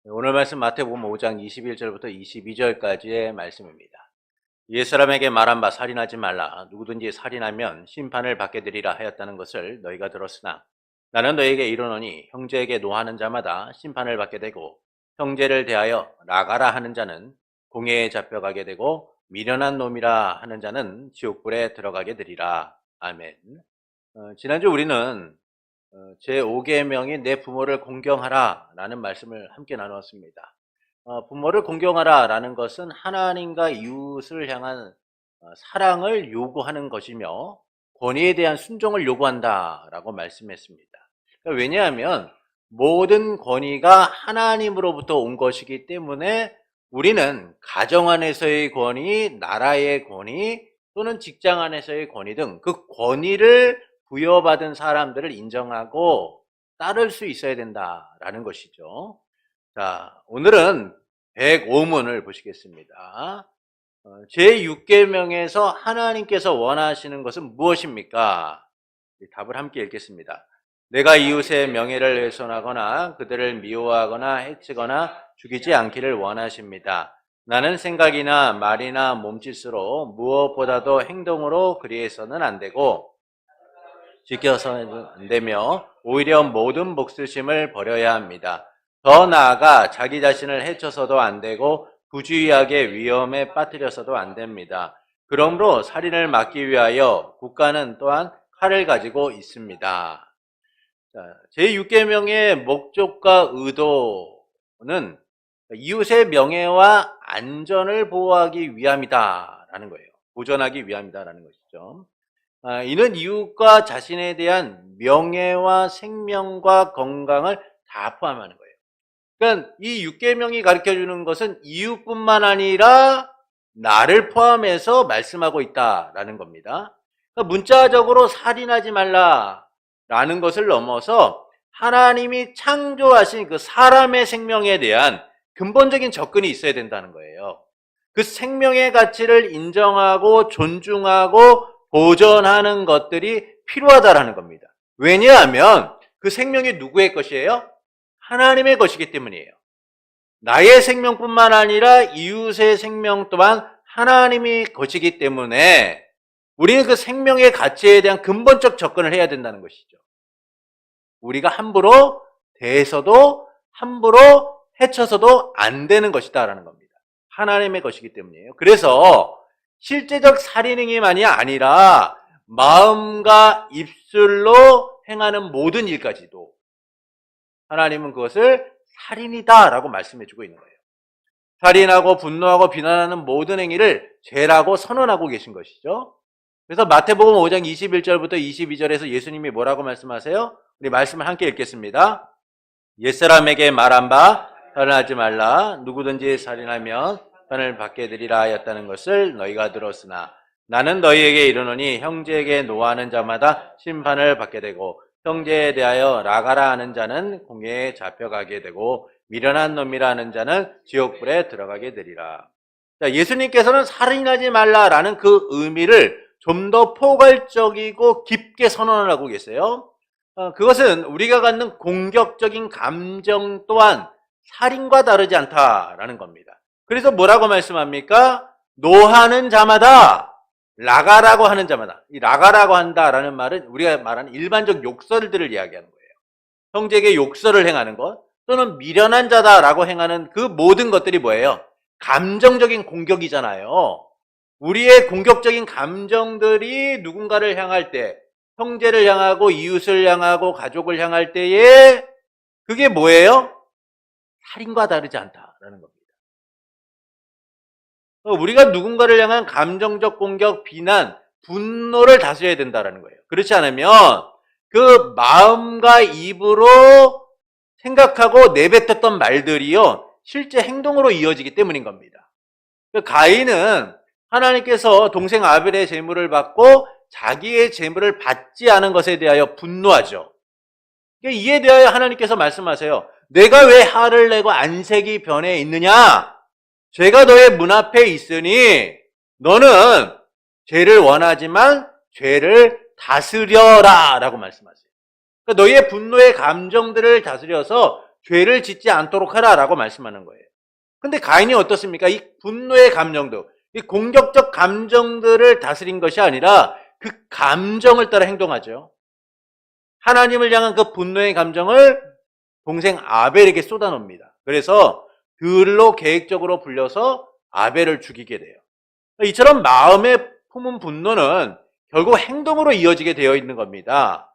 오늘 말씀 마태복음 5장 21절부터 22절까지의 말씀입니다. 옛사람에게 말한 바 살인하지 말라. 누구든지 살인하면 심판을 받게 되리라 하였다는 것을 너희가 들었으나 나는 너희에게 이르노니 형제에게 노하는 자마다 심판을 받게 되고 형제를 대하여 나가라 하는 자는 공회에 잡혀가게 되고 미련한 놈이라 하는 자는 지옥불에 들어가게 되리라. 아멘. 지난주 우리는 제5계명인 내 부모를 공경하라 라는 말씀을 함께 나누었습니다. 부모를 공경하라 라는 것은 하나님과 이웃을 향한 사랑을 요구하는 것이며 권위에 대한 순종을 요구한다 라고 말씀했습니다. 왜냐하면 모든 권위가 하나님으로부터 온 것이기 때문에 우리는 가정 안에서의 권위, 나라의 권위 또는 직장 안에서의 권위 등 그 권위를 부여받은 사람들을 인정하고 따를 수 있어야 된다라는 것이죠. 자, 오늘은 105문을 보시겠습니다. 제6계명에서 하나님께서 원하시는 것은 무엇입니까? 답을 함께 읽겠습니다. 내가 이웃의 명예를 훼손하거나 그들을 미워하거나 해치거나 죽이지 않기를 원하십니다. 나는 생각이나 말이나 몸짓으로 무엇보다도 행동으로 그리해서는 안 되고 지켜서는 안 되며 오히려 모든 목수심을 버려야 합니다. 더 나아가 자기 자신을 해쳐서도 안 되고 부주의하게 위험에 빠뜨려서도 안 됩니다. 그러므로 살인을 막기 위하여 국가는 또한 칼을 가지고 있습니다. 제6계명의 목적과 의도는 이웃의 명예와 안전을 보호하기 위함이다라는 거예요. 보존하기 위함이다라는 것이죠. 이는 이웃과 자신에 대한 명예와 생명과 건강을 다 포함하는 거예요. 그러니까 이 6계명이 가르쳐주는 것은 이웃뿐만 아니라 나를 포함해서 말씀하고 있다라는 겁니다. 그러니까 문자적으로 살인하지 말라라는 것을 넘어서 하나님이 창조하신 그 사람의 생명에 대한 근본적인 접근이 있어야 된다는 거예요. 그 생명의 가치를 인정하고 존중하고 보존하는 것들이 필요하다라는 겁니다. 왜냐하면 그 생명이 누구의 것이에요? 하나님의 것이기 때문이에요. 나의 생명뿐만 아니라 이웃의 생명 또한 하나님의 것이기 때문에 우리는 그 생명의 가치에 대한 근본적 접근을 해야 된다는 것이죠. 우리가 함부로 대해서도 함부로 해쳐서도 안 되는 것이다라는 겁니다. 하나님의 것이기 때문이에요. 그래서 실제적 살인 행위만이 아니라 마음과 입술로 행하는 모든 일까지도 하나님은 그것을 살인이다라고 말씀해주고 있는 거예요. 살인하고 분노하고 비난하는 모든 행위를 죄라고 선언하고 계신 것이죠. 그래서 마태복음 5장 21절부터 22절에서 예수님이 뭐라고 말씀하세요? 우리 말씀을 함께 읽겠습니다. 옛사람에게 말한 바 살인하지 말라. 누구든지 살인하면 판을 받게 되리라 하였다는 것을 너희가 들었으나 나는 너희에게 이르노니 형제에게 노하는 자마다 심판을 받게 되고 형제에 대하여 나가라 하는 자는 공회에 잡혀가게 되고 미련한 놈이라 하는 자는 지옥불에 들어가게 되리라. 자, 예수님께서는 살인하지 말라라는 그 의미를 좀 더 포괄적이고 깊게 선언을 하고 계세요. 그것은 우리가 갖는 공격적인 감정 또한 살인과 다르지 않다라는 겁니다. 그래서 뭐라고 말씀합니까? 노하는 자마다, 나가라고 하는 자마다. 이 나가라고 한다라는 말은 우리가 말하는 일반적 욕설들을 이야기하는 거예요. 형제에게 욕설을 행하는 것 또는 미련한 자다라고 행하는 그 모든 것들이 뭐예요? 감정적인 공격이잖아요. 우리의 공격적인 감정들이 누군가를 향할 때, 형제를 향하고 이웃을 향하고 가족을 향할 때에 그게 뭐예요? 살인과 다르지 않다라는 겁니다. 우리가 누군가를 향한 감정적 공격, 비난, 분노를 다스려야 된다는 거예요. 그렇지 않으면 그 마음과 입으로 생각하고 내뱉었던 말들이요 실제 행동으로 이어지기 때문인 겁니다. 가인은 하나님께서 동생 아벨의 제물을 받고 자기의 제물을 받지 않은 것에 대하여 분노하죠. 이에 대하여 하나님께서 말씀하세요. 내가 왜 화를 내고 안색이 변해 있느냐? 죄가 너의 문 앞에 있으니 너는 죄를 원하지만 죄를 다스려라 라고 말씀하세요. 그러니까 너의 분노의 감정들을 다스려서 죄를 짓지 않도록 하라라고 말씀하는 거예요. 근데 가인이 어떻습니까? 이 분노의 감정도, 이 공격적 감정들을 다스린 것이 아니라 그 감정을 따라 행동하죠. 하나님을 향한 그 분노의 감정을 동생 아벨에게 쏟아놉니다. 그래서 들로 계획적으로 불려서 아벨을 죽이게 돼요. 이처럼 마음에 품은 분노는 결국 행동으로 이어지게 되어 있는 겁니다.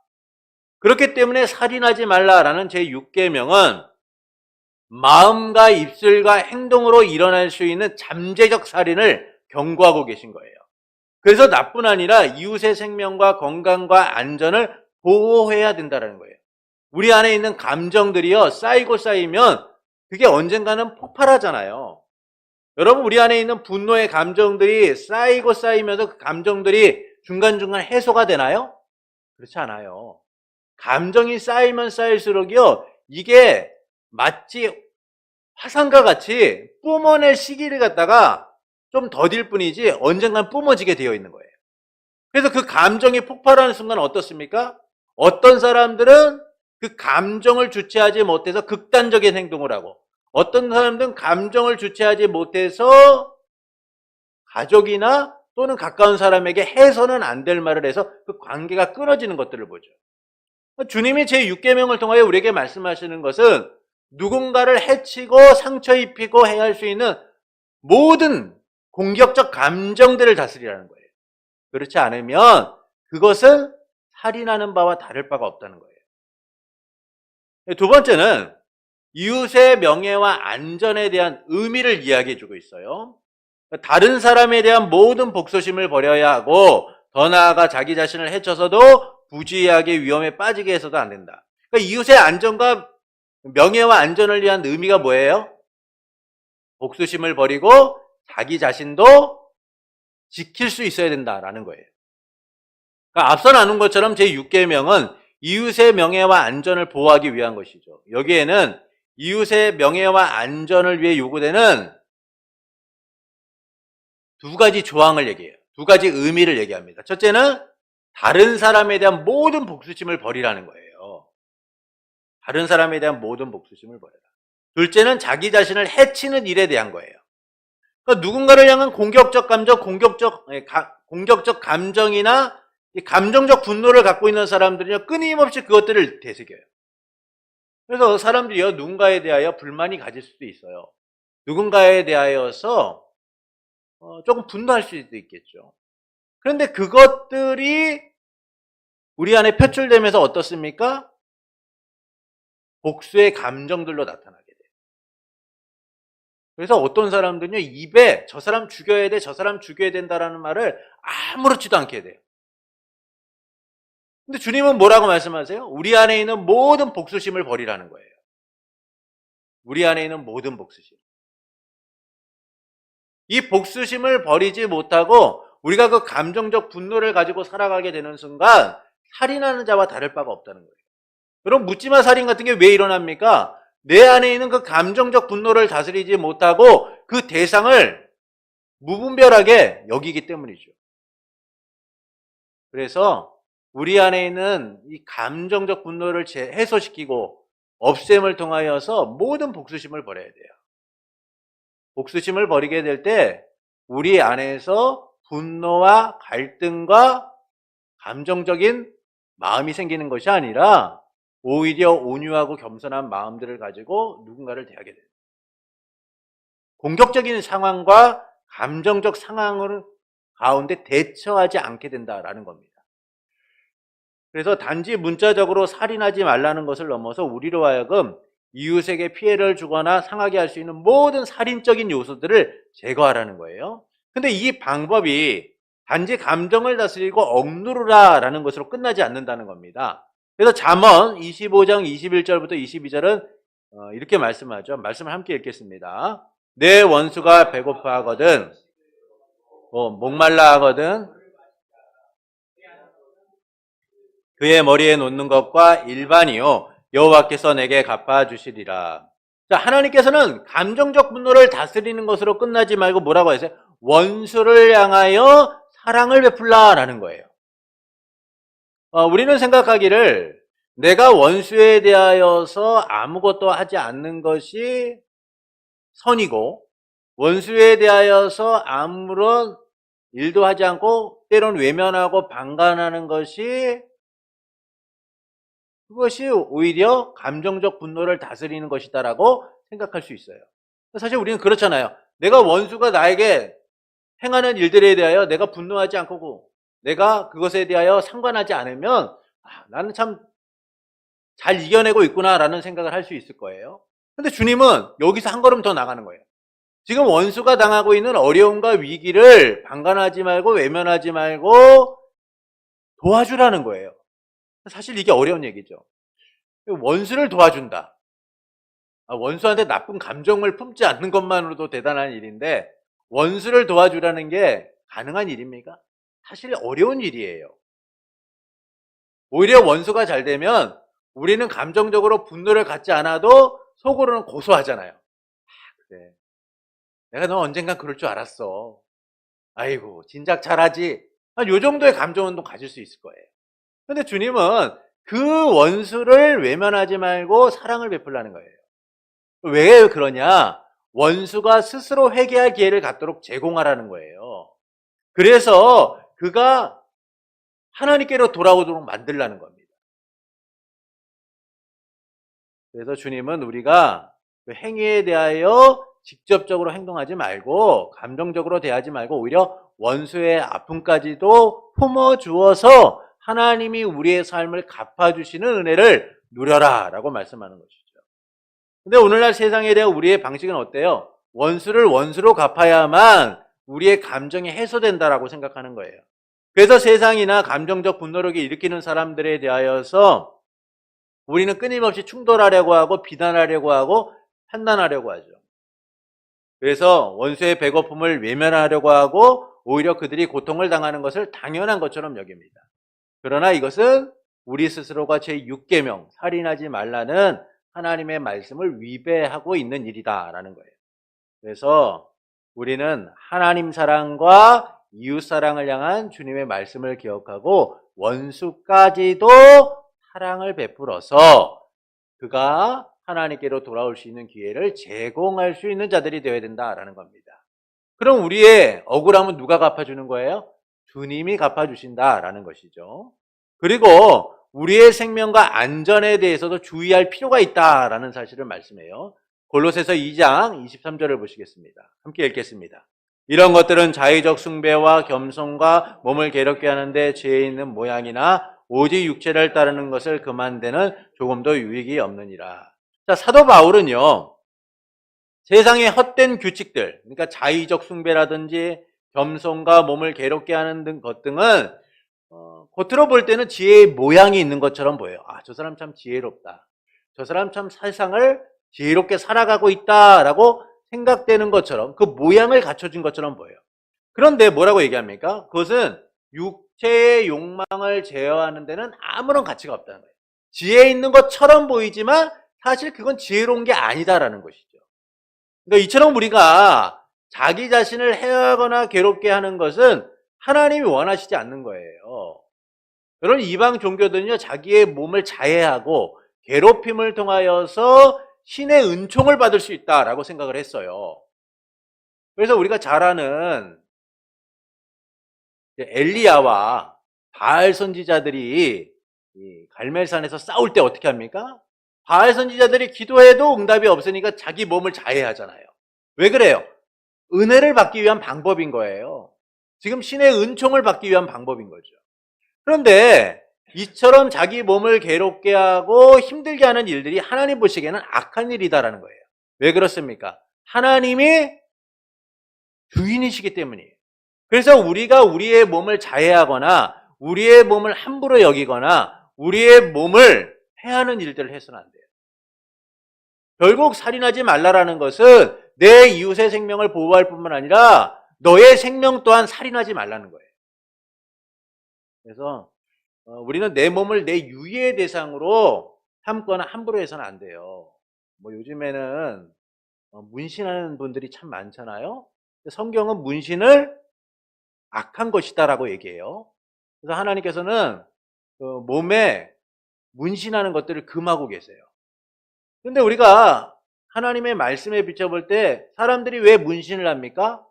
그렇기 때문에 살인하지 말라라는 제6계명은 마음과 입술과 행동으로 일어날 수 있는 잠재적 살인을 경고하고 계신 거예요. 그래서 나뿐 아니라 이웃의 생명과 건강과 안전을 보호해야 된다는 거예요. 우리 안에 있는 감정들이요, 쌓이고 쌓이면 그게 언젠가는 폭발하잖아요. 여러분, 우리 안에 있는 분노의 감정들이 쌓이고 쌓이면서 그 감정들이 중간중간 해소가 되나요? 그렇지 않아요. 감정이 쌓이면 쌓일수록요, 이게 마치 화산과 같이 뿜어낼 시기를 갖다가 좀 더딜 뿐이지 언젠간 뿜어지게 되어 있는 거예요. 그래서 그 감정이 폭발하는 순간 어떻습니까? 어떤 사람들은 그 감정을 주체하지 못해서 극단적인 행동을 하고, 어떤 사람들은 감정을 주체하지 못해서 가족이나 또는 가까운 사람에게 해서는 안 될 말을 해서 그 관계가 끊어지는 것들을 보죠. 주님이 제6계명을 통하여 우리에게 말씀하시는 것은 누군가를 해치고 상처 입히고 해할 수 있는 모든 공격적 감정들을 다스리라는 거예요. 그렇지 않으면 그것은 살인하는 바와 다를 바가 없다는 거예요. 두 번째는 이웃의 명예와 안전에 대한 의미를 이야기해 주고 있어요. 다른 사람에 대한 모든 복수심을 버려야 하고, 더 나아가 자기 자신을 해쳐서도 부주의하게 위험에 빠지게 해서도 안 된다. 그러니까 이웃의 안전과 명예와 안전을 위한 의미가 뭐예요? 복수심을 버리고 자기 자신도 지킬 수 있어야 된다라는 거예요. 그러니까 앞서 나눈 것처럼 제6계명은 이웃의 명예와 안전을 보호하기 위한 것이죠. 여기에는 이웃의 명예와 안전을 위해 요구되는 두 가지 조항을 얘기해요. 두 가지 의미를 얘기합니다. 첫째는 다른 사람에 대한 모든 복수심을 버리라는 거예요. 다른 사람에 대한 모든 복수심을 버려라. 둘째는 자기 자신을 해치는 일에 대한 거예요. 그러니까 누군가를 향한 공격적 감정, 공격적 감정이나 감정적 분노를 갖고 있는 사람들은요, 끊임없이 그것들을 되새겨요. 그래서 사람들이요, 누군가에 대하여 불만이 가질 수도 있어요. 누군가에 대하여서 조금 분노할 수도 있겠죠. 그런데 그것들이 우리 안에 표출되면서 어떻습니까? 복수의 감정들로 나타나게 돼요. 그래서 어떤 사람들은요, 입에 저 사람 죽여야 돼, 저 사람 죽여야 된다라는 말을 아무렇지도 않게 돼요. 근데 주님은 뭐라고 말씀하세요? 우리 안에 있는 모든 복수심을 버리라는 거예요. 우리 안에 있는 모든 복수심. 이 복수심을 버리지 못하고 우리가 그 감정적 분노를 가지고 살아가게 되는 순간 살인하는 자와 다를 바가 없다는 거예요. 여러분, 묻지마 살인 같은 게 왜 일어납니까? 내 안에 있는 그 감정적 분노를 다스리지 못하고 그 대상을 무분별하게 여기기 때문이죠. 그래서 우리 안에 있는 이 감정적 분노를 해소시키고 없앰을 통하여서 모든 복수심을 버려야 돼요. 복수심을 버리게 될 때 우리 안에서 분노와 갈등과 감정적인 마음이 생기는 것이 아니라 오히려 온유하고 겸손한 마음들을 가지고 누군가를 대하게 돼요. 공격적인 상황과 감정적 상황을 가운데 대처하지 않게 된다라는 겁니다. 그래서 단지 문자적으로 살인하지 말라는 것을 넘어서 우리로 하여금 이웃에게 피해를 주거나 상하게 할 수 있는 모든 살인적인 요소들을 제거하라는 거예요. 근데 이 방법이 단지 감정을 다스리고 억누르라라는 것으로 끝나지 않는다는 겁니다. 그래서 잠언 25장 21절부터 22절은 이렇게 말씀하죠. 말씀을 함께 읽겠습니다. 내 원수가 배고파하거든, 목말라 하거든 그의 머리에 놓는 것과 일반이요 여호와께서 내게 갚아주시리라. 자, 하나님께서는 감정적 분노를 다스리는 것으로 끝나지 말고 뭐라고 하세요? 원수를 향하여 사랑을 베풀라라는 거예요. 우리는 생각하기를 내가 원수에 대하여서 아무것도 하지 않는 것이 선이고, 원수에 대하여서 아무런 일도 하지 않고 때론 외면하고 방관하는 것이, 그것이 오히려 감정적 분노를 다스리는 것이다라고 생각할 수 있어요. 사실 우리는 그렇잖아요. 내가 원수가 나에게 행하는 일들에 대하여 내가 분노하지 않고 내가 그것에 대하여 상관하지 않으면 나는 참 잘 이겨내고 있구나라는 생각을 할 수 있을 거예요. 근데 주님은 여기서 한 걸음 더 나가는 거예요. 지금 원수가 당하고 있는 어려움과 위기를 방관하지 말고 외면하지 말고 도와주라는 거예요. 사실 이게 어려운 얘기죠. 원수를 도와준다. 원수한테 나쁜 감정을 품지 않는 것만으로도 대단한 일인데 원수를 도와주라는 게 가능한 일입니까? 사실 어려운 일이에요. 오히려 원수가 잘 되면 우리는 감정적으로 분노를 갖지 않아도 속으로는 고소하잖아요. 그래. 내가 너 언젠간 그럴 줄 알았어. 아이고, 진작 잘하지. 요 정도의 감정은 또 가질 수 있을 거예요. 근데 주님은 그 원수를 외면하지 말고 사랑을 베풀라는 거예요. 왜 그러냐? 원수가 스스로 회개할 기회를 갖도록 제공하라는 거예요. 그래서 그가 하나님께로 돌아오도록 만들라는 겁니다. 그래서 주님은 우리가 그 행위에 대하여 직접적으로 행동하지 말고 감정적으로 대하지 말고 오히려 원수의 아픔까지도 품어주어서 하나님이 우리의 삶을 갚아주시는 은혜를 누려라 라고 말씀하는 것이죠. 근데 오늘날 세상에 대한 우리의 방식은 어때요? 원수를 원수로 갚아야만 우리의 감정이 해소된다라고 생각하는 거예요. 그래서 세상이나 감정적 분노를 일으키는 사람들에 대하여서 우리는 끊임없이 충돌하려고 하고 비난하려고 하고 판단하려고 하죠. 그래서 원수의 배고픔을 외면하려고 하고 오히려 그들이 고통을 당하는 것을 당연한 것처럼 여깁니다. 그러나 이것은 우리 스스로가 제6계명 살인하지 말라는 하나님의 말씀을 위배하고 있는 일이다라는 거예요. 그래서 우리는 하나님 사랑과 이웃 사랑을 향한 주님의 말씀을 기억하고 원수까지도 사랑을 베풀어서 그가 하나님께로 돌아올 수 있는 기회를 제공할 수 있는 자들이 되어야 된다라는 겁니다. 그럼 우리의 억울함은 누가 갚아주는 거예요? 주님이 갚아주신다라는 것이죠. 그리고 우리의 생명과 안전에 대해서도 주의할 필요가 있다라는 사실을 말씀해요. 골로새서 2장 23절을 보시겠습니다. 함께 읽겠습니다. 이런 것들은 자의적 숭배와 겸손과 몸을 괴롭게 하는데 죄 있는 모양이나 오직 육체를 따르는 것을 그만대는 조금도 유익이 없느니라. 자, 사도 바울은요, 세상의 헛된 규칙들, 그러니까 자의적 숭배라든지 겸손과 몸을 괴롭게 하는 것 등은 겉으로 볼 때는 지혜의 모양이 있는 것처럼 보여요. 저 사람 참 지혜롭다. 저 사람 참 세상을 지혜롭게 살아가고 있다라고 생각되는 것처럼 그 모양을 갖춰진 것처럼 보여요. 그런데 뭐라고 얘기합니까? 그것은 육체의 욕망을 제어하는 데는 아무런 가치가 없다는 거예요. 지혜 있는 것처럼 보이지만 사실 그건 지혜로운 게 아니다라는 것이죠. 그러니까 이처럼 우리가 자기 자신을 해하거나 괴롭게 하는 것은 하나님이 원하시지 않는 거예요. 그런 이방 종교들은요, 자기의 몸을 자해하고 괴롭힘을 통하여서 신의 은총을 받을 수 있다라고 생각을 했어요. 그래서 우리가 잘 아는 엘리야와 바알 선지자들이 갈멜산에서 싸울 때 어떻게 합니까? 바알 선지자들이 기도해도 응답이 없으니까 자기 몸을 자해하잖아요. 왜 그래요? 은혜를 받기 위한 방법인 거예요. 지금 신의 은총을 받기 위한 방법인 거죠. 그런데 이처럼 자기 몸을 괴롭게 하고 힘들게 하는 일들이 하나님 보시기에는 악한 일이다라는 거예요. 왜 그렇습니까? 하나님이 주인이시기 때문이에요. 그래서 우리가 우리의 몸을 자해하거나 우리의 몸을 함부로 여기거나 우리의 몸을 해하는 일들을 해서는 안 돼요. 결국 살인하지 말라라는 것은 내 이웃의 생명을 보호할 뿐만 아니라 너의 생명 또한 살인하지 말라는 거예요. 그래서 우리는 내 몸을 내 유의의 대상으로 삼거나 함부로 해서는 안 돼요. 요즘에는 문신하는 분들이 참 많잖아요. 성경은 문신을 악한 것이다라고 얘기해요. 그래서 하나님께서는 몸에 문신하는 것들을 금하고 계세요. 근데 우리가 하나님의 말씀에 비춰볼 때 사람들이 왜 문신을 합니까?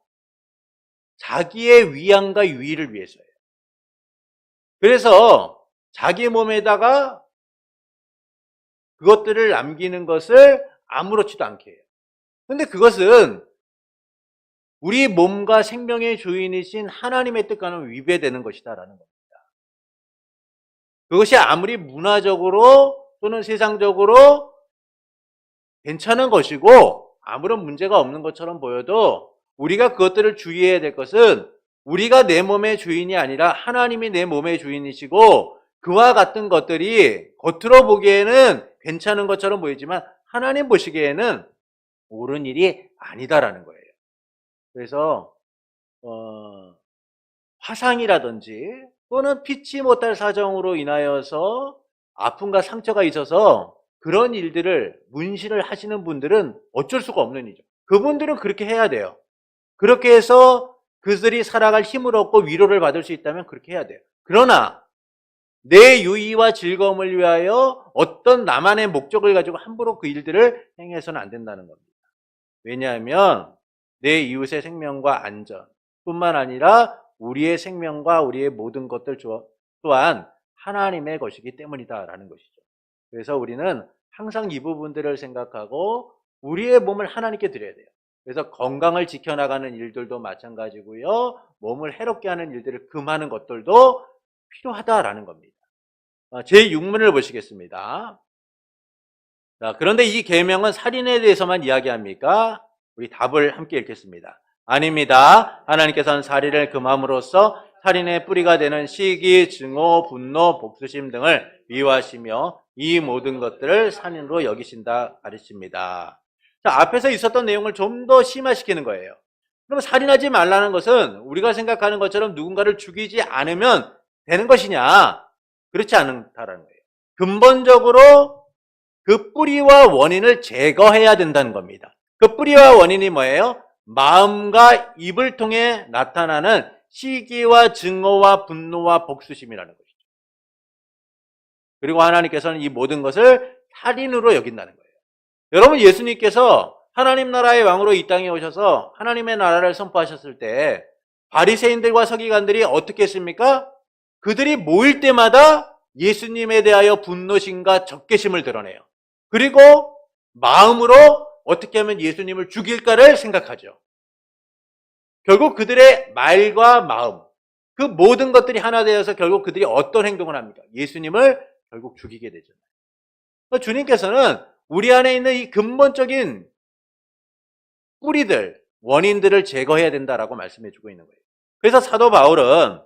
자기의 위안과 유의를 위해서예요. 그래서 자기 몸에다가 그것들을 남기는 것을 아무렇지도 않게 해요. 근데 그것은 우리 몸과 생명의 주인이신 하나님의 뜻과는 위배되는 것이다라는 겁니다. 그것이 아무리 문화적으로 또는 세상적으로 괜찮은 것이고 아무런 문제가 없는 것처럼 보여도 우리가 그것들을 주의해야 될 것은 우리가 내 몸의 주인이 아니라 하나님이 내 몸의 주인이시고 그와 같은 것들이 겉으로 보기에는 괜찮은 것처럼 보이지만 하나님 보시기에는 옳은 일이 아니다라는 거예요. 그래서 화상이라든지 또는 피치 못할 사정으로 인하여서 아픔과 상처가 있어서 그런 일들을 문신을 하시는 분들은 어쩔 수가 없는 일이죠. 그분들은 그렇게 해야 돼요. 그렇게 해서 그들이 살아갈 힘을 얻고 위로를 받을 수 있다면 그렇게 해야 돼요. 그러나 내 유의와 즐거움을 위하여 어떤 나만의 목적을 가지고 함부로 그 일들을 행해서는 안 된다는 겁니다. 왜냐하면 내 이웃의 생명과 안전 뿐만 아니라 우리의 생명과 우리의 모든 것들 또한 하나님의 것이기 때문이다라는 것이죠. 그래서 우리는 항상 이 부분들을 생각하고 우리의 몸을 하나님께 드려야 돼요. 그래서 건강을 지켜나가는 일들도 마찬가지고요. 몸을 해롭게 하는 일들을 금하는 것들도 필요하다라는 겁니다. 제6문을 보시겠습니다. 자, 그런데 이 계명은 살인에 대해서만 이야기합니까? 우리 답을 함께 읽겠습니다. 아닙니다. 하나님께서는 살인을 금함으로써 살인의 뿌리가 되는 시기, 증오, 분노, 복수심 등을 미워하시며 이 모든 것들을 살인으로 여기신다 가르칩니다. 자, 앞에서 있었던 내용을 좀 더 심화시키는 거예요. 그럼 살인하지 말라는 것은 우리가 생각하는 것처럼 누군가를 죽이지 않으면 되는 것이냐? 그렇지 않다라는 거예요. 근본적으로 그 뿌리와 원인을 제거해야 된다는 겁니다. 그 뿌리와 원인이 뭐예요? 마음과 입을 통해 나타나는 시기와 증오와 분노와 복수심이라는 것이죠. 그리고 하나님께서는 이 모든 것을 살인으로 여긴다는 거예요. 여러분, 예수님께서 하나님 나라의 왕으로 이 땅에 오셔서 하나님의 나라를 선포하셨을 때 바리새인들과 서기관들이 어떻게 했습니까? 그들이 모일 때마다 예수님에 대하여 분노심과 적개심을 드러내요. 그리고 마음으로 어떻게 하면 예수님을 죽일까를 생각하죠. 결국 그들의 말과 마음, 그 모든 것들이 하나 되어서 결국 그들이 어떤 행동을 합니까? 예수님을 결국 죽이게 되잖아요. 주님께서는 우리 안에 있는 이 근본적인 뿌리들, 원인들을 제거해야 된다라고 말씀해 주고 있는 거예요. 그래서 사도 바울은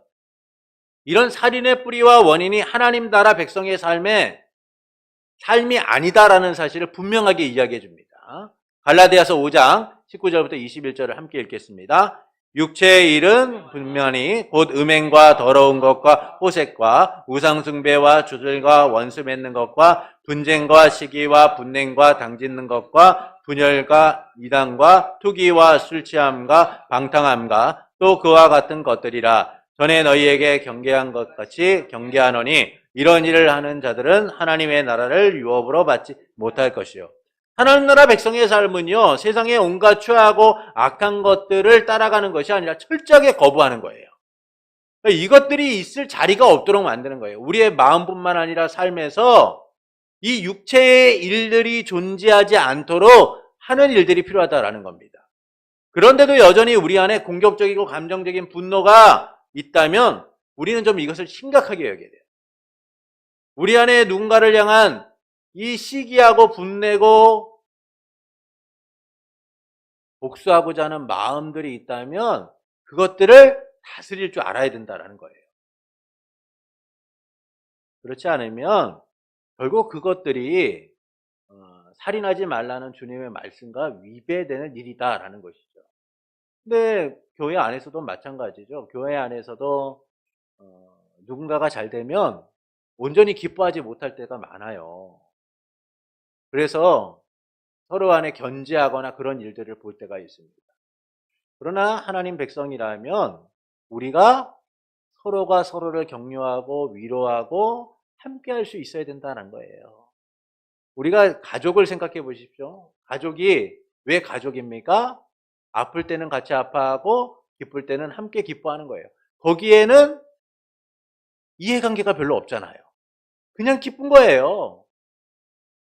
이런 살인의 뿌리와 원인이 하나님 나라 백성의 삶이 아니다라는 사실을 분명하게 이야기해 줍니다. 갈라디아서 5장 19절부터 21절을 함께 읽겠습니다. 육체의 일은 분명히 곧 음행과 더러운 것과 호색과 우상숭배와 주술과 원수 맺는 것과 분쟁과 시기와 분냉과 당짓는 것과 분열과 이단과 투기와 술취함과 방탕함과 또 그와 같은 것들이라. 전에 너희에게 경계한 것 같이 경계하노니 이런 일을 하는 자들은 하나님의 나라를 유업으로 받지 못할 것이요. 하나님 나라 백성의 삶은요, 세상의 온갖 추하고 악한 것들을 따라가는 것이 아니라 철저하게 거부하는 거예요. 이것들이 있을 자리가 없도록 만드는 거예요. 우리의 마음뿐만 아니라 삶에서 이 육체의 일들이 존재하지 않도록 하는 일들이 필요하다라는 겁니다. 그런데도 여전히 우리 안에 공격적이고 감정적인 분노가 있다면 우리는 좀 이것을 심각하게 여겨야 돼요. 우리 안에 누군가를 향한 이 시기하고 분내고 복수하고자 하는 마음들이 있다면 그것들을 다스릴 줄 알아야 된다는 거예요. 그렇지 않으면 결국 그것들이 살인하지 말라는 주님의 말씀과 위배되는 일이다라는 것이죠. 근데 교회 안에서도 마찬가지죠. 교회 안에서도 누군가가 잘 되면 온전히 기뻐하지 못할 때가 많아요. 그래서 서로 안에 견제하거나 그런 일들을 볼 때가 있습니다. 그러나 하나님 백성이라면 우리가 서로가 서로를 격려하고 위로하고 함께 할 수 있어야 된다는 거예요. 우리가 가족을 생각해 보십시오. 가족이 왜 가족입니까? 아플 때는 같이 아파하고 기쁠 때는 함께 기뻐하는 거예요. 거기에는 이해관계가 별로 없잖아요. 그냥 기쁜 거예요.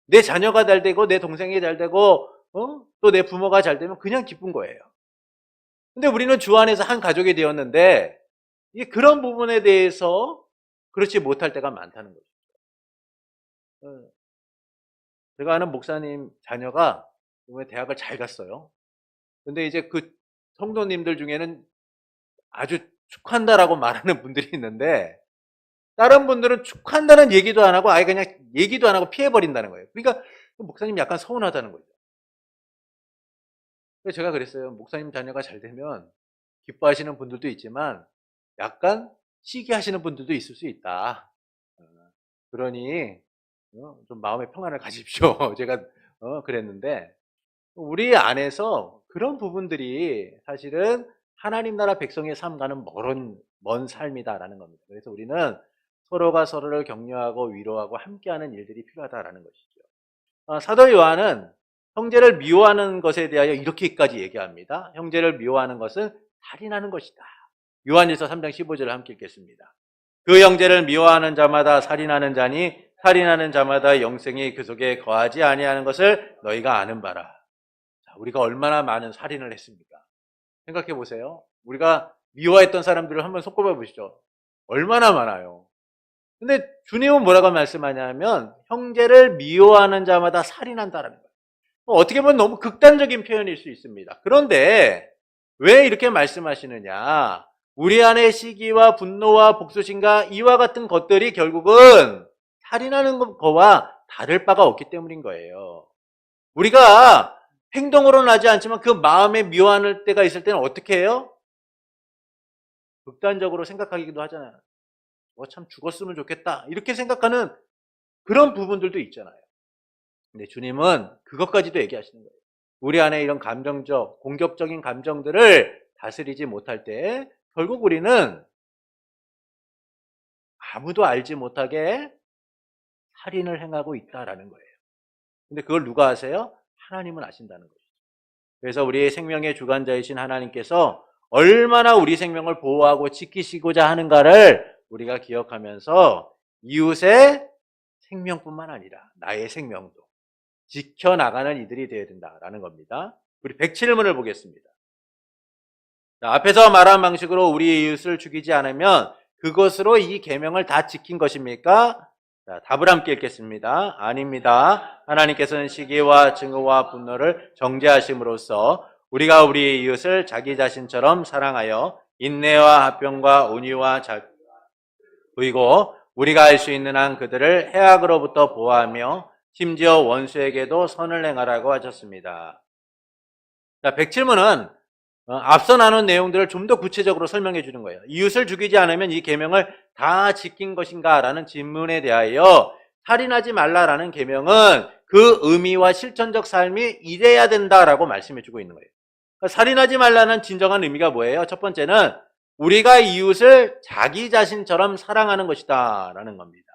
내 자녀가 잘 되고 내 동생이 잘 되고 또 내 부모가 잘 되면 그냥 기쁜 거예요. 근데 우리는 주 안에서 한 가족이 되었는데 이게 그런 부분에 대해서 그렇지 못할 때가 많다는 거죠. 제가 아는 목사님 자녀가 이번에 대학을 잘 갔어요. 근데 이제 그 성도님들 중에는 아주 축하한다라고 말하는 분들이 있는데 다른 분들은 축하한다는 얘기도 안 하고 아예 그냥 얘기도 안 하고 피해버린다는 거예요. 그러니까 목사님 약간 서운하다는 거죠. 그래서 제가 그랬어요. 목사님 자녀가 잘 되면 기뻐하시는 분들도 있지만 약간 시기하시는 분들도 있을 수 있다. 그러니 좀 마음의 평안을 가집시오. 제가 그랬는데 우리 안에서 그런 부분들이 사실은 하나님 나라 백성의 삶과는 먼 삶이다라는 겁니다. 그래서 우리는 서로가 서로를 격려하고 위로하고 함께하는 일들이 필요하다라는 것이죠. 사도 요한은 형제를 미워하는 것에 대하여 이렇게까지 얘기합니다. 형제를 미워하는 것은 살인하는 것이다. 요한일서 3장 15절을 함께 읽겠습니다. 그 형제를 미워하는 자마다 살인하는 자니 살인하는 자마다 영생이 그 속에 거하지 아니하는 것을 너희가 아는 바라. 우리가 얼마나 많은 살인을 했습니까? 생각해 보세요. 우리가 미워했던 사람들을 한번 손꼽아 보시죠. 얼마나 많아요. 근데 주님은 뭐라고 말씀하냐면 형제를 미워하는 자마다 살인한다라는 거예요. 어떻게 보면 너무 극단적인 표현일 수 있습니다. 그런데 왜 이렇게 말씀하시느냐? 우리 안의 시기와 분노와 복수심과 이와 같은 것들이 결국은 살인하는 거와 다를 바가 없기 때문인 거예요. 우리가 행동으로는 하지 않지만 그 마음에 미워할 때가 있을 때는 어떻게 해요? 극단적으로 생각하기도 하잖아요. 참 죽었으면 좋겠다. 이렇게 생각하는 그런 부분들도 있잖아요. 근데 주님은 그것까지도 얘기하시는 거예요. 우리 안에 이런 감정적, 공격적인 감정들을 다스리지 못할 때 결국 우리는 아무도 알지 못하게 살인을 행하고 있다라는 거예요. 근데 그걸 누가 아세요? 하나님은 아신다는 거죠. 그래서 우리의 생명의 주관자이신 하나님께서 얼마나 우리 생명을 보호하고 지키시고자 하는가를 우리가 기억하면서 이웃의 생명뿐만 아니라 나의 생명도 지켜나가는 이들이 되어야 된다라는 겁니다. 우리 107문을 보겠습니다. 자, 앞에서 말한 방식으로 우리 이웃을 죽이지 않으면 그것으로 이 계명을 다 지킨 것입니까? 자, 답을 함께 읽겠습니다. 아닙니다. 하나님께서는 시기와 증오와 분노를 정죄하심으로써 우리가 우리 이웃을 자기 자신처럼 사랑하여 인내와 화평과 온유와 보이고 우리가 할 수 있는 한 그들을 해악으로부터 보호하며 심지어 원수에게도 선을 행하라고 하셨습니다. 자, 107문은 앞서 나눈 내용들을 좀 더 구체적으로 설명해 주는 거예요. 이웃을 죽이지 않으면 이 계명을 다 지킨 것인가? 라는 질문에 대하여 살인하지 말라라는 계명은 그 의미와 실천적 삶이 이래야 된다라고 말씀해 주고 있는 거예요. 그러니까 살인하지 말라는 진정한 의미가 뭐예요? 첫 번째는 우리가 이웃을 자기 자신처럼 사랑하는 것이다 라는 겁니다.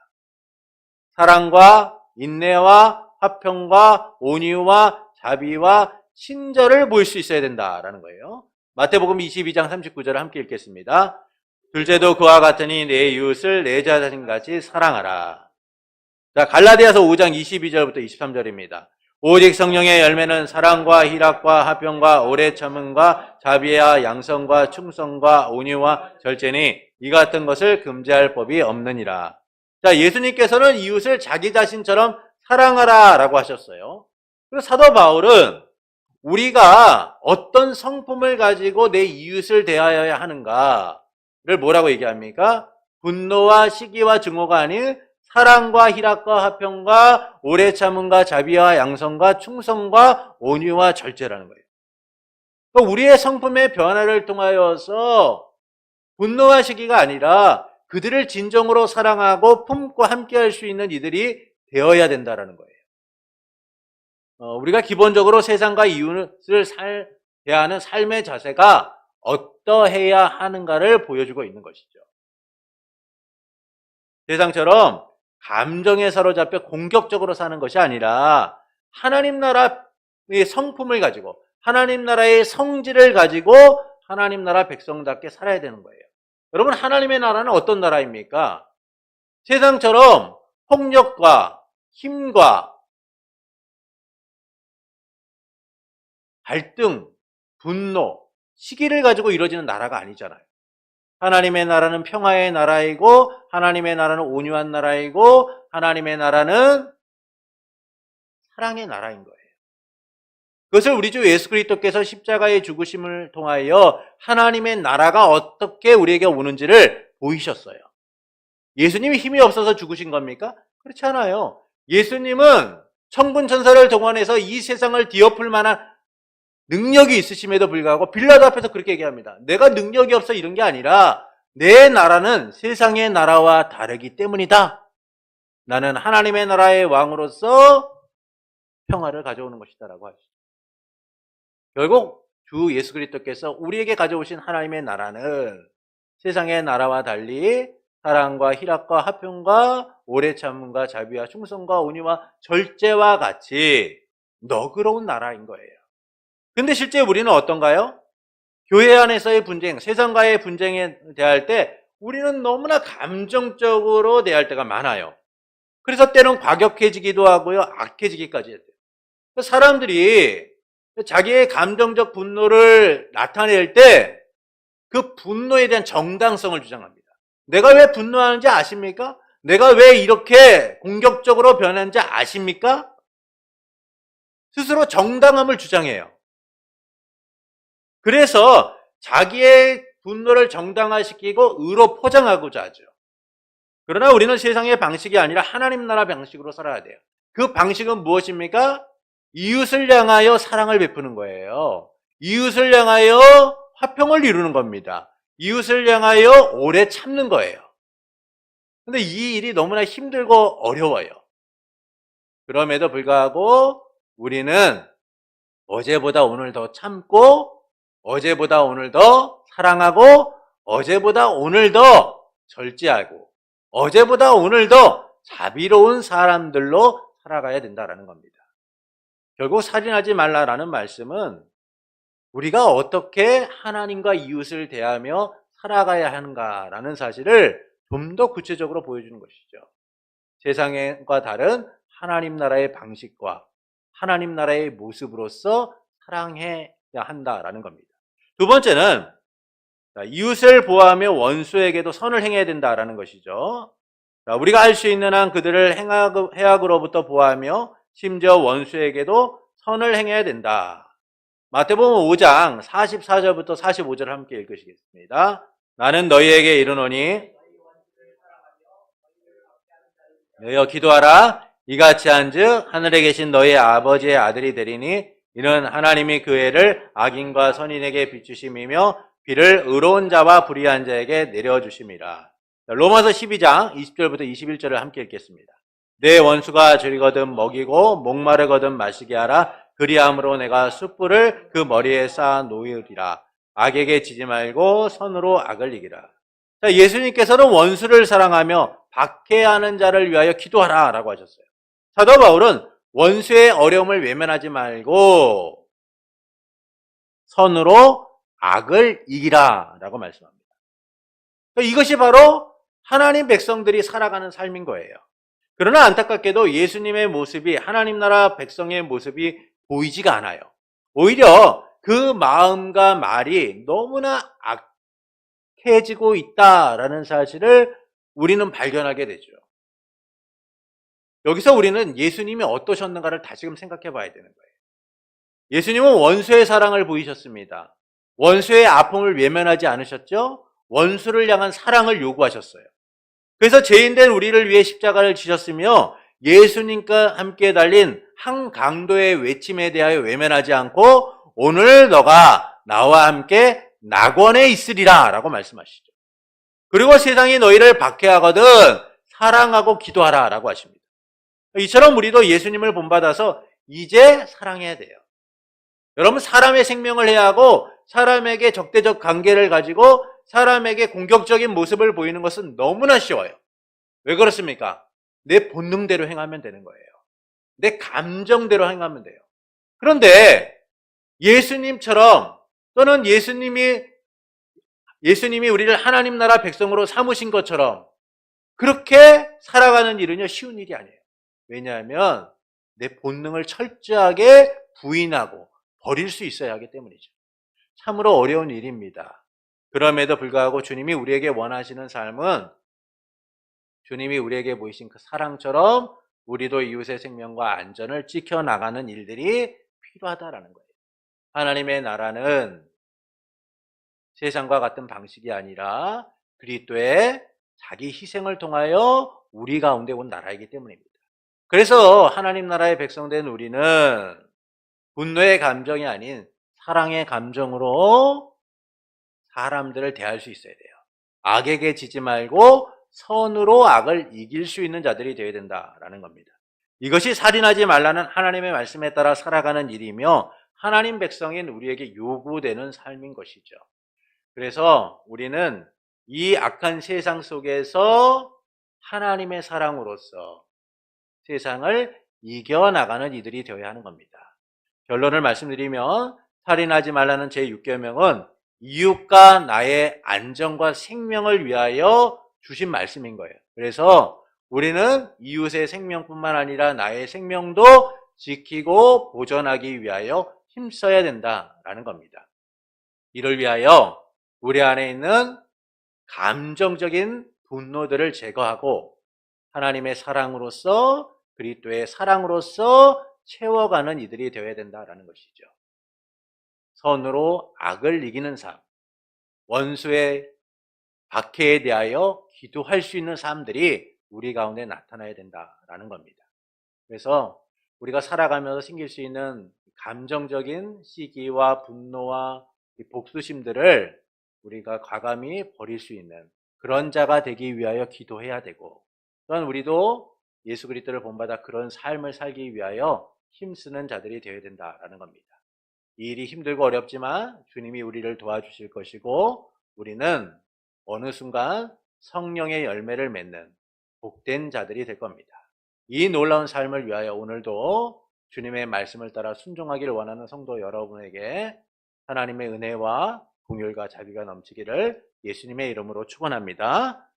사랑과 인내와 화평과 온유와 자비와 친절을 보일 수 있어야 된다라는 거예요. 마태복음 22장 39절을 함께 읽겠습니다. 둘째도 그와 같으니 내 이웃을 내 자신같이 사랑하라. 자, 갈라디아서 5장 22절부터 23절입니다. 오직 성령의 열매는 사랑과 희락과 화평과 오래 참음과 자비와 양성과 충성과 온유와 절제니 이 같은 것을 금지할 법이 없느니라. 자, 예수님께서는 이웃을 자기 자신처럼 사랑하라 라고 하셨어요. 그리고 사도 바울은 우리가 어떤 성품을 가지고 내 이웃을 대하여야 하는가를 뭐라고 얘기합니까? 분노와 시기와 증오가 아닌 사랑과 희락과 화평과 오래 참음과 자비와 양성과 충성과 온유와 절제라는 거예요. 그러니까 우리의 성품의 변화를 통하여서 분노와 시기가 아니라 그들을 진정으로 사랑하고 품고 함께할 수 있는 이들이 되어야 된다는 거예요. 우리가 기본적으로 세상과 이웃을 대하는 삶의 자세가 어떠해야 하는가를 보여주고 있는 것이죠. 세상처럼 감정에 사로잡혀 공격적으로 사는 것이 아니라 하나님 나라의 성품을 가지고 하나님 나라의 성질을 가지고 하나님 나라 백성답게 살아야 되는 거예요. 여러분, 하나님의 나라는 어떤 나라입니까? 세상처럼 폭력과 힘과 갈등, 분노, 시기를 가지고 이루어지는 나라가 아니잖아요. 하나님의 나라는 평화의 나라이고 하나님의 나라는 온유한 나라이고 하나님의 나라는 사랑의 나라인 거예요. 그것을 우리 주 예수 그리스도께서 십자가의 죽으심을 통하여 하나님의 나라가 어떻게 우리에게 오는지를 보이셨어요. 예수님이 힘이 없어서 죽으신 겁니까? 그렇지 않아요. 예수님은 천군 천사를 동원해서 이 세상을 뒤엎을 만한 능력이 있으심에도 불구하고 빌라도 앞에서 그렇게 얘기합니다. 내가 능력이 없어 이런 게 아니라 내 나라는 세상의 나라와 다르기 때문이다. 나는 하나님의 나라의 왕으로서 평화를 가져오는 것이다라고 하시죠. 결국 주 예수 그리스도께서 우리에게 가져오신 하나님의 나라는 세상의 나라와 달리 사랑과 희락과 화평과 오래 참음과 자비와 충성과 온유와 절제와 같이 너그러운 나라인 거예요. 근데 실제 우리는 어떤가요? 교회 안에서의 분쟁, 세상과의 분쟁에 대할 때 우리는 너무나 감정적으로 대할 때가 많아요. 그래서 때론 과격해지기도 하고요, 악해지기까지 해요. 사람들이 자기의 감정적 분노를 나타낼 때 그 분노에 대한 정당성을 주장합니다. 내가 왜 분노하는지 아십니까? 내가 왜 이렇게 공격적으로 변하는지 아십니까? 스스로 정당함을 주장해요. 그래서 자기의 분노를 정당화시키고 의로 포장하고자 하죠. 그러나 우리는 세상의 방식이 아니라 하나님 나라 방식으로 살아야 돼요. 그 방식은 무엇입니까? 이웃을 향하여 사랑을 베푸는 거예요. 이웃을 향하여 화평을 이루는 겁니다. 이웃을 향하여 오래 참는 거예요. 근데 이 일이 너무나 힘들고 어려워요. 그럼에도 불구하고 우리는 어제보다 오늘 더 참고 어제보다 오늘 더 사랑하고 어제보다 오늘 더 절제하고 어제보다 오늘 더 자비로운 사람들로 살아가야 된다는 겁니다. 결국 살인하지 말라라는 말씀은 우리가 어떻게 하나님과 이웃을 대하며 살아가야 하는가라는 사실을 좀 더 구체적으로 보여주는 것이죠. 세상과 다른 하나님 나라의 방식과 하나님 나라의 모습으로서 사랑해야 한다라는 겁니다. 두 번째는 이웃을 보호하며 원수에게도 선을 행해야 된다라는 것이죠. 우리가 할 수 있는 한 그들을 해악으로부터 보호하며 심지어 원수에게도 선을 행해야 된다. 마태복음 5장 44절부터 45절을 함께 읽으시겠습니다. 나는 너희에게 이르노니 너희여 기도하라. 이같이 한즉 하늘에 계신 너희 아버지의 아들이 되리니 이는 하나님이 그 해를 악인과 선인에게 비추심이며 비를 의로운 자와 불의한 자에게 내려주심이라. 로마서 12장 20절부터 21절을 함께 읽겠습니다. 내 원수가 줄이거든 먹이고 목마르거든 마시게 하라. 그리함으로 내가 숯불을 그 머리에 쌓아 놓으리라. 악에게 지지 말고 선으로 악을 이기라. 자, 예수님께서는 원수를 사랑하며 박해하는 자를 위하여 기도하라 라고 하셨어요. 사도 바울은 원수의 어려움을 외면하지 말고 선으로 악을 이기라 라고 말씀합니다. 이것이 바로 하나님 백성들이 살아가는 삶인 거예요. 그러나 안타깝게도 예수님의 모습이 하나님 나라 백성의 모습이 보이지가 않아요. 오히려 그 마음과 말이 너무나 악해지고 있다라는 사실을 우리는 발견하게 되죠. 여기서 우리는 예수님이 어떠셨는가를 다시금 생각해 봐야 되는 거예요. 예수님은 원수의 사랑을 보이셨습니다. 원수의 아픔을 외면하지 않으셨죠? 원수를 향한 사랑을 요구하셨어요. 그래서 죄인된 우리를 위해 십자가를 지셨으며 예수님과 함께 달린 한강도의 외침에 대하여 외면하지 않고 오늘 너가 나와 함께 낙원에 있으리라 라고 말씀하시죠. 그리고 세상이 너희를 박해하거든 사랑하고 기도하라 라고 하십니다. 이처럼 우리도 예수님을 본받아서 이제 사랑해야 돼요. 여러분, 사람의 생명을 해하고 사람에게 적대적 관계를 가지고 사람에게 공격적인 모습을 보이는 것은 너무나 쉬워요. 왜 그렇습니까? 내 본능대로 행하면 되는 거예요. 내 감정대로 행하면 돼요. 그런데 예수님처럼 또는 예수님이 우리를 하나님 나라 백성으로 삼으신 것처럼 그렇게 살아가는 일은요, 쉬운 일이 아니에요. 왜냐하면 내 본능을 철저하게 부인하고 버릴 수 있어야 하기 때문이죠. 참으로 어려운 일입니다. 그럼에도 불구하고 주님이 우리에게 원하시는 삶은 주님이 우리에게 보이신 그 사랑처럼 우리도 이웃의 생명과 안전을 지켜나가는 일들이 필요하다라는 거예요. 하나님의 나라는 세상과 같은 방식이 아니라 그리스도의 자기 희생을 통하여 우리 가운데 온 나라이기 때문입니다. 그래서 하나님 나라의 백성된 우리는 분노의 감정이 아닌 사랑의 감정으로 사람들을 대할 수 있어야 돼요. 악에게 지지 말고 선으로 악을 이길 수 있는 자들이 되어야 된다라는 겁니다. 이것이 살인하지 말라는 하나님의 말씀에 따라 살아가는 일이며 하나님 백성인 우리에게 요구되는 삶인 것이죠. 그래서 우리는 이 악한 세상 속에서 하나님의 사랑으로서 세상을 이겨나가는 이들이 되어야 하는 겁니다. 결론을 말씀드리면 살인하지 말라는 제6계명은 이웃과 나의 안전과 생명을 위하여 주신 말씀인 거예요. 그래서 우리는 이웃의 생명뿐만 아니라 나의 생명도 지키고 보존하기 위하여 힘써야 된다라는 겁니다. 이를 위하여 우리 안에 있는 감정적인 분노들을 제거하고 하나님의 사랑으로서 그리스도의 사랑으로서 채워가는 이들이 되어야 된다라는 것이죠. 선으로 악을 이기는 삶, 원수의 박해에 대하여 기도할 수 있는 삶들이 우리 가운데 나타나야 된다라는 겁니다. 그래서 우리가 살아가면서 생길 수 있는 감정적인 시기와 분노와 복수심들을 우리가 과감히 버릴 수 있는 그런 자가 되기 위하여 기도해야 되고, 또한 우리도 예수 그리스도를 본받아 그런 삶을 살기 위하여 힘쓰는 자들이 되어야 된다라는 겁니다. 이 일이 힘들고 어렵지만 주님이 우리를 도와주실 것이고 우리는 어느 순간 성령의 열매를 맺는 복된 자들이 될 겁니다. 이 놀라운 삶을 위하여 오늘도 주님의 말씀을 따라 순종하기를 원하는 성도 여러분에게 하나님의 은혜와 긍휼과 자비가 넘치기를 예수님의 이름으로 축원합니다.